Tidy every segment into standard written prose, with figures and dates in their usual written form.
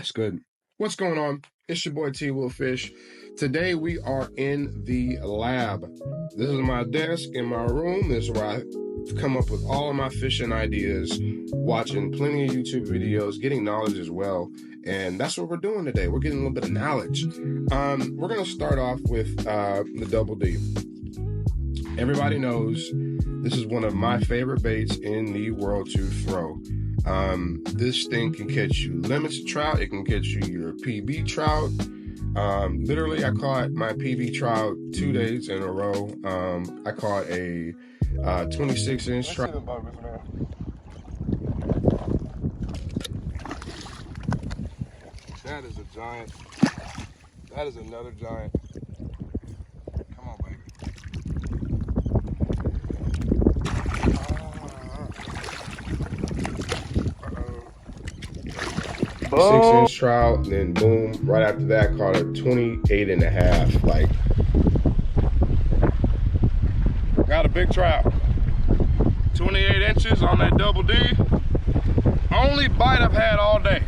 That's good. What's going on? It's your boy T.Will-fish. Today we are in the lab. This is my desk in my room. This is where I come up with all of my fishing ideas, watching plenty of YouTube videos, getting knowledge as well. And that's what we're doing today. We're getting a little bit of knowledge. We're going to start off with the double D. Everybody knows this is one of my favorite baits in the world to throw. This thing can catch you limits trout. It can catch you your PB trout. Literally, I caught my PB trout 2 days in a row. I caught a 26-inch trout. That is a giant. That is another giant. Come on, baby. 6-inch trout, then boom, right after that caught a 28 and a half. Like, got a big trout, 28 inches on that double D. Only bite I've had all day.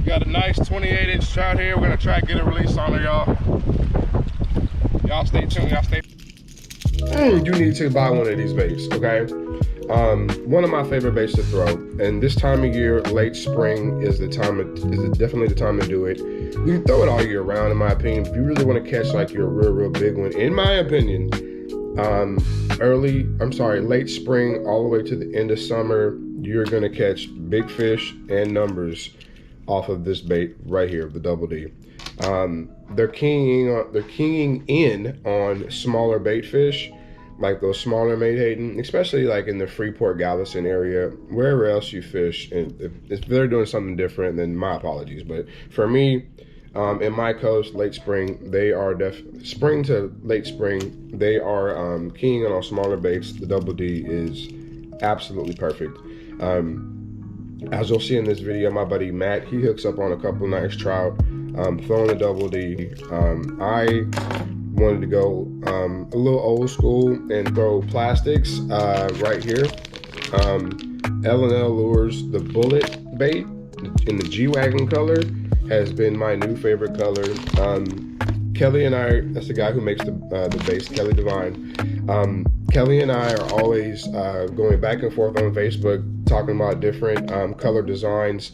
Got a nice 28-inch trout here. We're gonna try to get a release on her, y'all. Y'all stay tuned, y'all stay. You need to buy one of these baits, okay? One of my favorite baits to throw, and this time of year, late spring is definitely the time to do it. You can throw it all year round, in my opinion. If you really want to catch like your real big one, in my opinion, late spring all the way to the end of summer, you're gonna catch big fish and numbers off of this bait right here, the double D. They're keying in on smaller bait fish, like those smaller menhaden, especially like in the Freeport, Galveston area, wherever else you fish. And if they're doing something different, then my apologies. But for me, in my coast, late spring, they are spring to late spring, they are keying on smaller baits. The double D is absolutely perfect. As you'll see in this video, my buddy Matt, he hooks up on a couple nice trout, throwing the double D. I wanted to go a little old school and throw plastics right here. L&L Lures, the bullet bait in the G-Wagon color has been my new favorite color. Kelly and I, that's the guy who makes the baits, Kelly Divine. Kelly and I are always going back and forth on Facebook, talking about different color designs.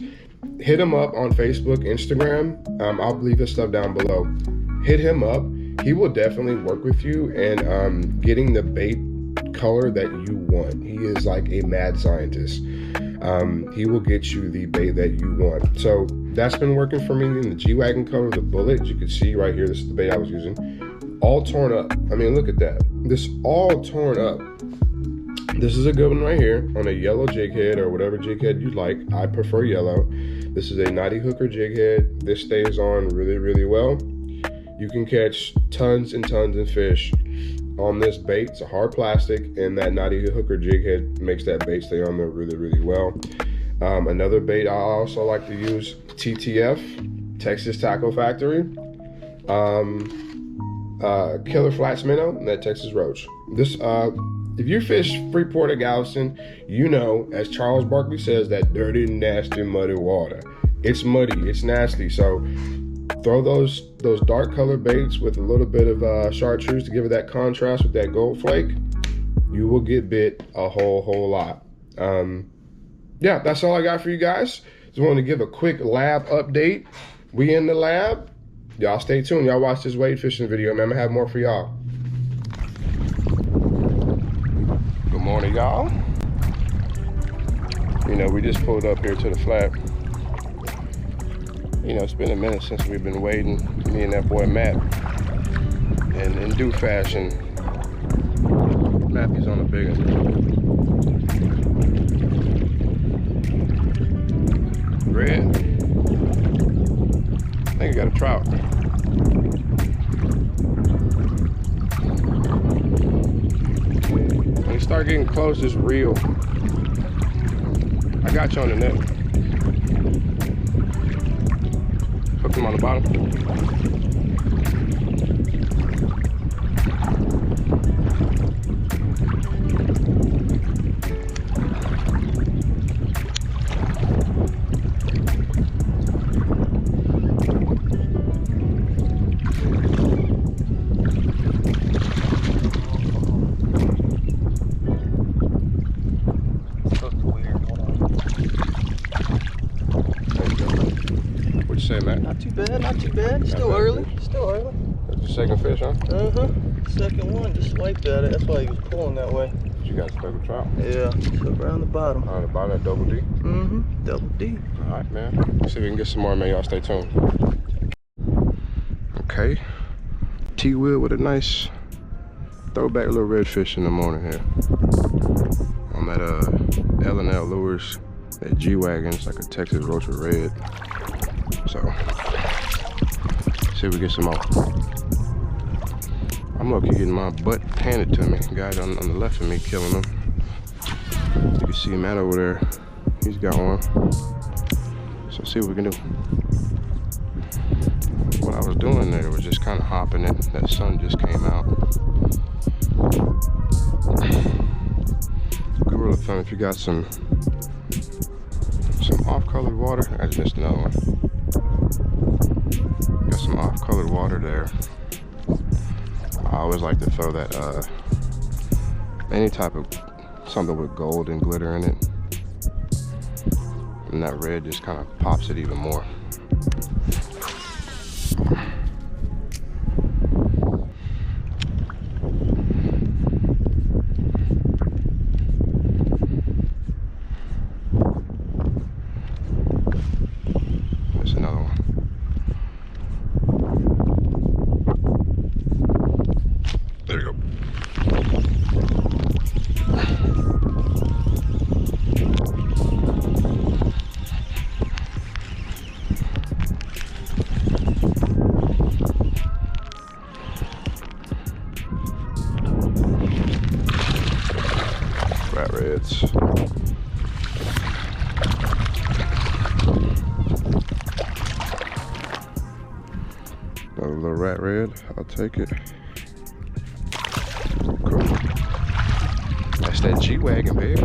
Hit him up on Facebook, Instagram. I'll leave his stuff down below. Hit him up. He will definitely work with you and getting the bait color that you want. He is like a mad scientist. He will get you the bait that you want. So that's been working for me in the G-Wagon color, the bullet. As you can see right here, this is the bait I was using. All torn up. I mean, look at that. This all torn up. This is a good one right here on a yellow jig head or whatever jig head you like. I prefer yellow. This is a knotty hooker jig head. This stays on really well. You can catch tons and tons of fish on this bait. It's a hard plastic, and that knotty hooker jig head makes that bait stay on there really well. Another bait I also like to use, TTF, Texas Tackle Factory. Killer Flats Minnow, and that Texas Roach. This, if you fish Freeport or Galveston, you know, as Charles Barkley says, that dirty, nasty, muddy water. It's muddy, it's nasty, so throw those dark color baits with a little bit of chartreuse to give it that contrast with that gold flake. You will get bit a whole lot. Yeah, that's all I got for you guys. Just wanted to give a quick lab update. We in the lab. Y'all stay tuned. Y'all watch this wade fishing video, man. I'm gonna have more for y'all. Good morning, y'all. You know, we just pulled up here to the flat. You know, it's been a minute since we've been wading, me and that boy Matt. And in due fashion, Matthew's on a big one. Red. I think I got a trout. When you start getting close, just reel. I got you on the net. Hook him on the bottom. say, Matt? Not too bad, not too bad. Still early, still early. That's your second fish, huh? Second one, just swiped at it. That's why he was pulling that way. You got speckled trout? Yeah, so around the bottom. On the bottom, that double D? Double D. All right, man. Let's see if we can get some more, man. Y'all stay tuned. Okay. T.Will with a nice throwback little redfish in the morning here. On that L&L lures. That G-Wagon, it's like a Texas roasted red. So, see if we get some more. I'm low-key getting my butt handed to me. Guy on the left of me killing them. You can see Matt over there. He's got one. So see what we can do. What I was doing there was just kind of hopping it. That sun just came out. Good rule of thumb, if you got some off-colored water, I just missed another one. Got some off-colored water there. I always like to throw that any type of something with gold and glitter in it, and that red just kind of pops it even more. There's another one. There you go. Rat reds. Another little rat red. I'll take it. Cool. That's that G-Wagon, baby.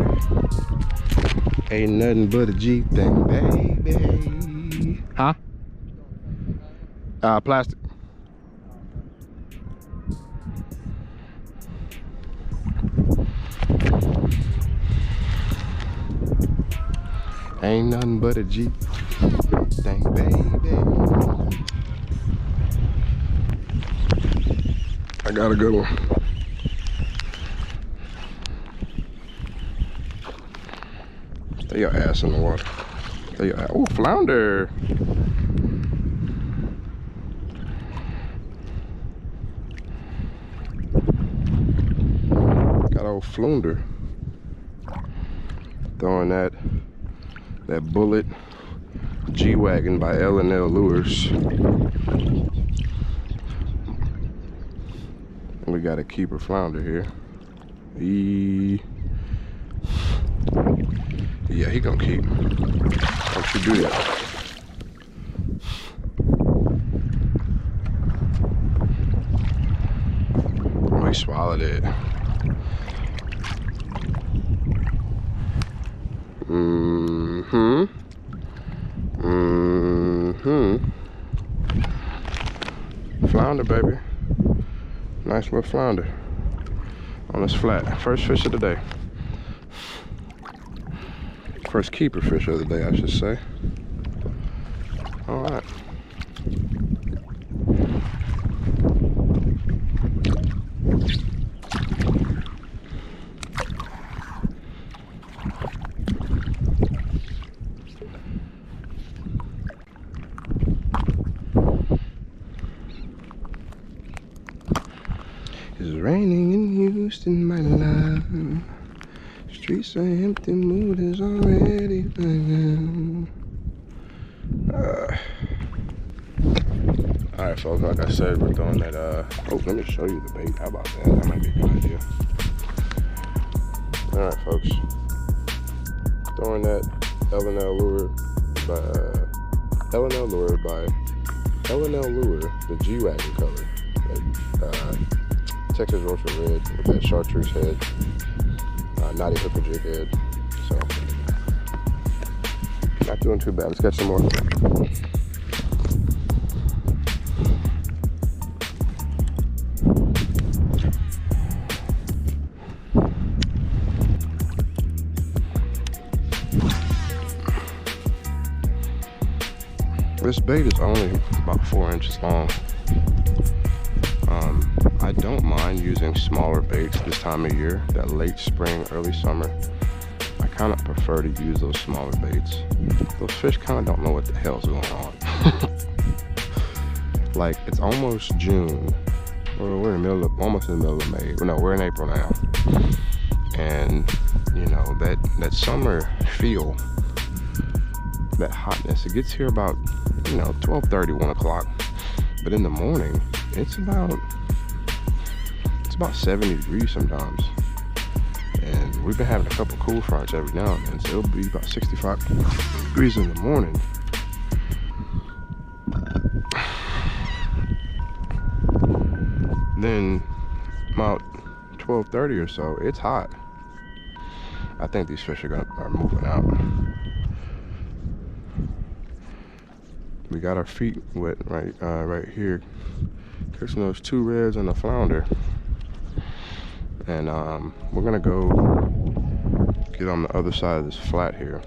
Ain't nothing but a G thing, baby. Huh? Plastic. Ain't nothing but a G thing, baby. I got a good one. Stay your ass in the water. Stay your ass. Oh, flounder. Got old flounder. Throwing that bullet G-Wagon by L&L Lures. We got a keeper flounder here. Yeah, he gonna keep. Don't you do that. Oh, he swallowed it. Flounder, baby. Nice little flounder on this flat. First fish of the day. First keeper fish of the day, I should say. All right. It's raining in Houston, my love. Streets are empty, mood is already begun. Alright, folks, like I said, we're throwing that, oh, let me show you the bait. How about that? That might be a good idea. Alright, folks. Throwing that L&L lure by, L&L lure by L&L lure, the G-Wagon color. That, Texas roasted red with that chartreuse head, knotty hooker jig head. So, not doing too bad. Let's catch some more. This bait is only about 4 inches long. I don't mind using smaller baits this time of year, that late spring, early summer. I kind of prefer to use those smaller baits. Those fish kind of don't know what the hell's going on. Like, it's almost June. We're in the middle of, almost in the middle of May. No, we're in April now. And, you know, that summer feel, that hotness, it gets here about, you know, 12:30, 1 o'clock. But in the morning, it's about 70 degrees sometimes. And we've been having a couple cool fronts every now and then, so it'll be about 65 degrees in the morning. Then about 12:30 or so, it's hot. I think these fish are moving out. We got our feet wet right here, catching those 2 reds and a flounder. And we're gonna go get on the other side of this flat here.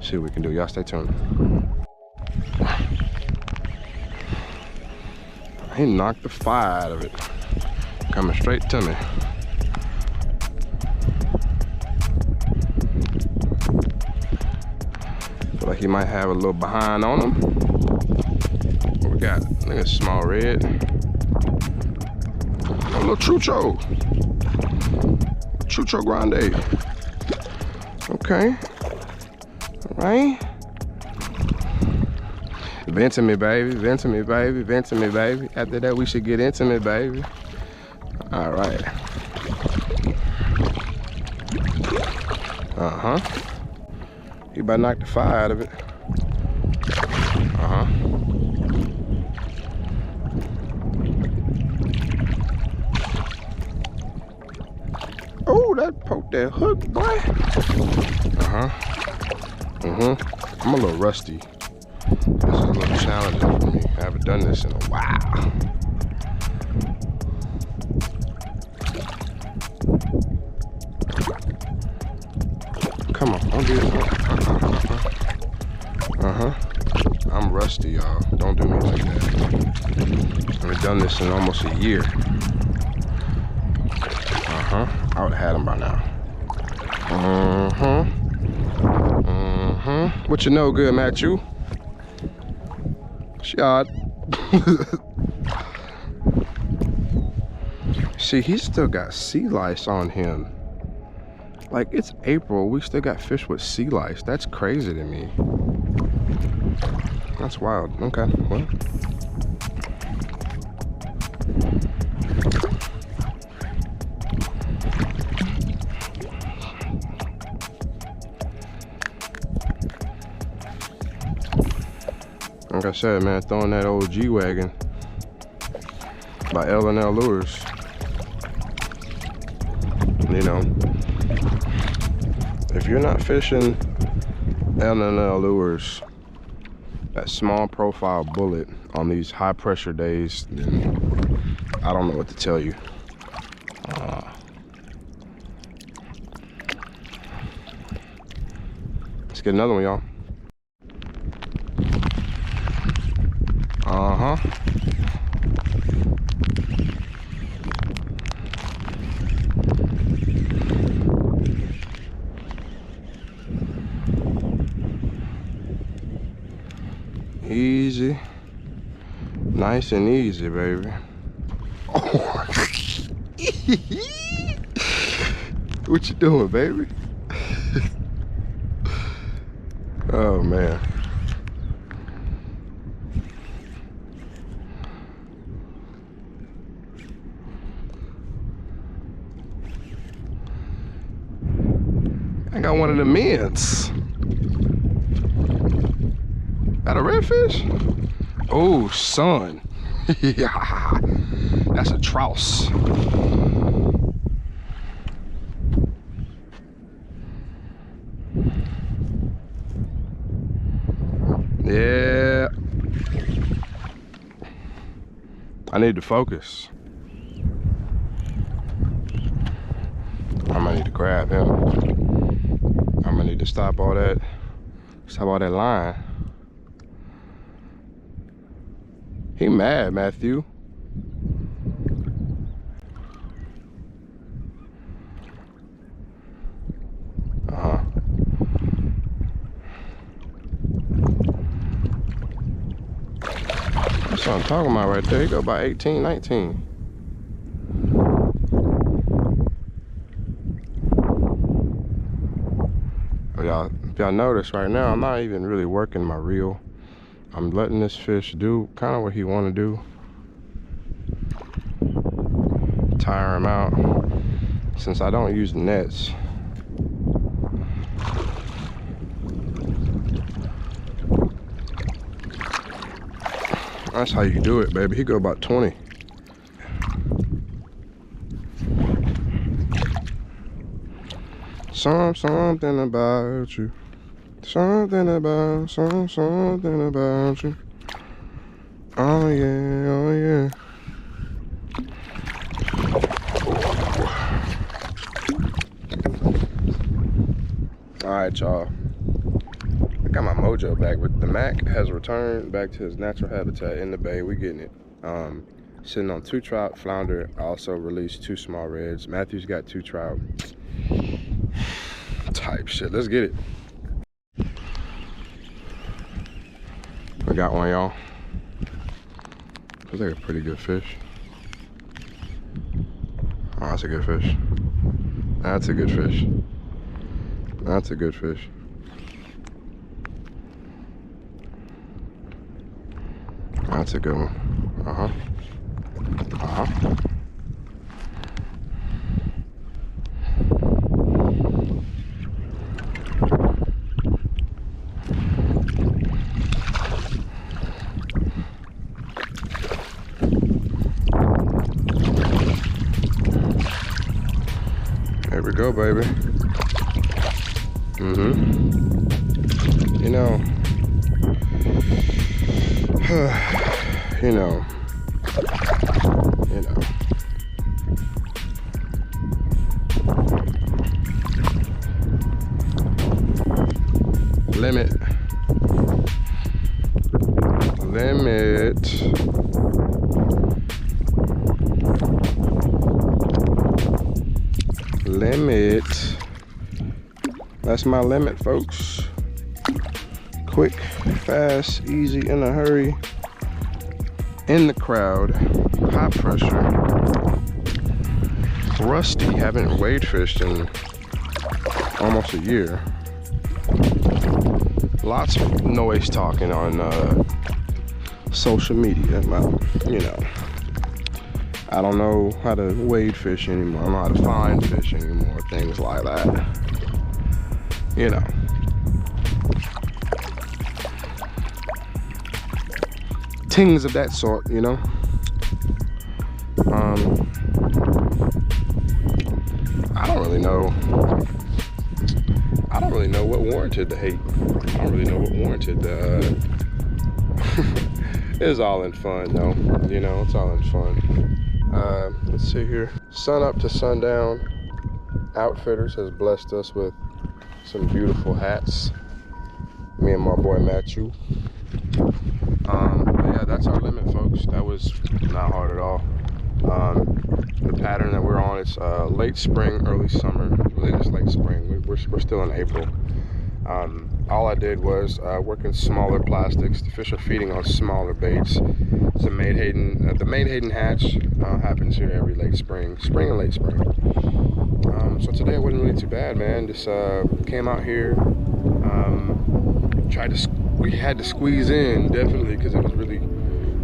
See what we can do. Y'all stay tuned. He knocked the fire out of it, coming straight to me. Feel like he might have a little behind on him. What we got? Look at small red. A little chucho. Chucho grande. Okay. All right. Vent to me, baby. Vent to me, baby. Vent to me, baby. After that, we should get intimate, baby. All right. Uh-huh. He about to knock the fire out of it. Uh-huh. Oh, that poked that hook, boy. Uh-huh. Mm-hmm. I'm a little rusty. This is a little challenging for me. I haven't done this in a while. Come on, don't do this. Uh-huh. I'm rusty, y'all. Don't do me like that. I haven't done this in almost a year. Uh-huh. I would have had him by now. Uh-huh. Uh-huh. What you know good, Matthew? Shot. See, he's still got sea lice on him. Like, it's April, we still got fish with sea lice. That's crazy to me. That's wild. Okay, well. Like I said, man, throwing that old G-Wagon by L&L Lures. You know, if you're not fishing L&L Lures, that small profile bullet on these high pressure days, then I don't know what to tell you. Let's get another one, y'all. Uh-huh. Easy. Nice and easy, baby. Oh. What you doing, baby? Oh, man. I got one of the mints. Got a redfish? Oh, son. Yeah. That's a trout. Yeah. I need to focus. I'm gonna need to grab him. I'm gonna need to stop all that line. He mad, Matthew. That's what I'm talking about right there. He go about 18, 19. Y'all, if y'all notice right now, I'm not even really working my reel. I'm letting this fish do kind of what he want to do. Tire him out. Since I don't use nets, that's how you do it, baby. He go about 20. Something about you. Something about you. Oh yeah, oh yeah. All right, y'all. I got my mojo back, but the Mac has returned back to his natural habitat in the bay. We getting it. Sitting on 2 trout, flounder. I also released 2 small reds. Matthew's got 2 trout. Type shit. Let's get it. I got one, y'all. Looks like a pretty good fish. Oh, that's a good fish. That's a good fish. That's a good fish. That's a good one. Uh-huh. Uh-huh. There we go, baby. You know, you know. Limit. That's my limit, folks. Quick, fast, easy, in a hurry, in the crowd, high pressure, rusty, haven't wade fished in almost a year. Lots of noise talking on social media about, you know, I don't know how to wade fish anymore, I don't know how to find fish anymore, things like that. You know. Things of that sort, you know. I don't really know. I don't really know what warranted the hate. I don't really know what warranted the it was all in fun though. You know, it's all in fun. Let's see here. Sun up to sundown. Outfitters has blessed us with some beautiful hats. Me and my boy Matthew. Yeah, that's our limit, folks. That was not hard at all. The pattern that we're on is late spring, early summer. Really just late spring. We're still in April. All I did was work in smaller plastics. The fish are feeding on smaller baits. It's the Menhaden hatch happens here every late spring and late spring. So today it wasn't really too bad, man. Just came out here, we had to squeeze in, definitely, because it was really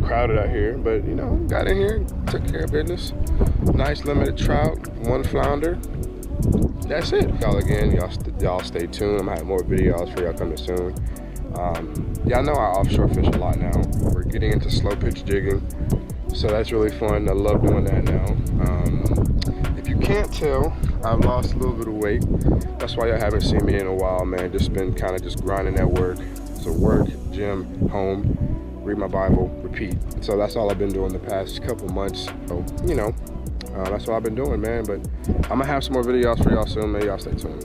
crowded out here. But, you know, got in here, took care of business. Nice limited trout, 1 flounder. That's it. Y'all, again, y'all stay tuned. I'm gonna have more videos for y'all coming soon. Y'all know I offshore fish a lot now. We're getting into slow pitch jigging, so that's really fun. I love doing that now. If you can't tell, I've lost a little bit of weight. That's why y'all haven't seen me in a while, man. Just been kind of just grinding at work. So work, gym, home, read my Bible, repeat. So that's all I've been doing the past couple months. So, you know, that's what I've been doing, man. But I'm gonna have some more videos for y'all soon, man. Y'all stay tuned.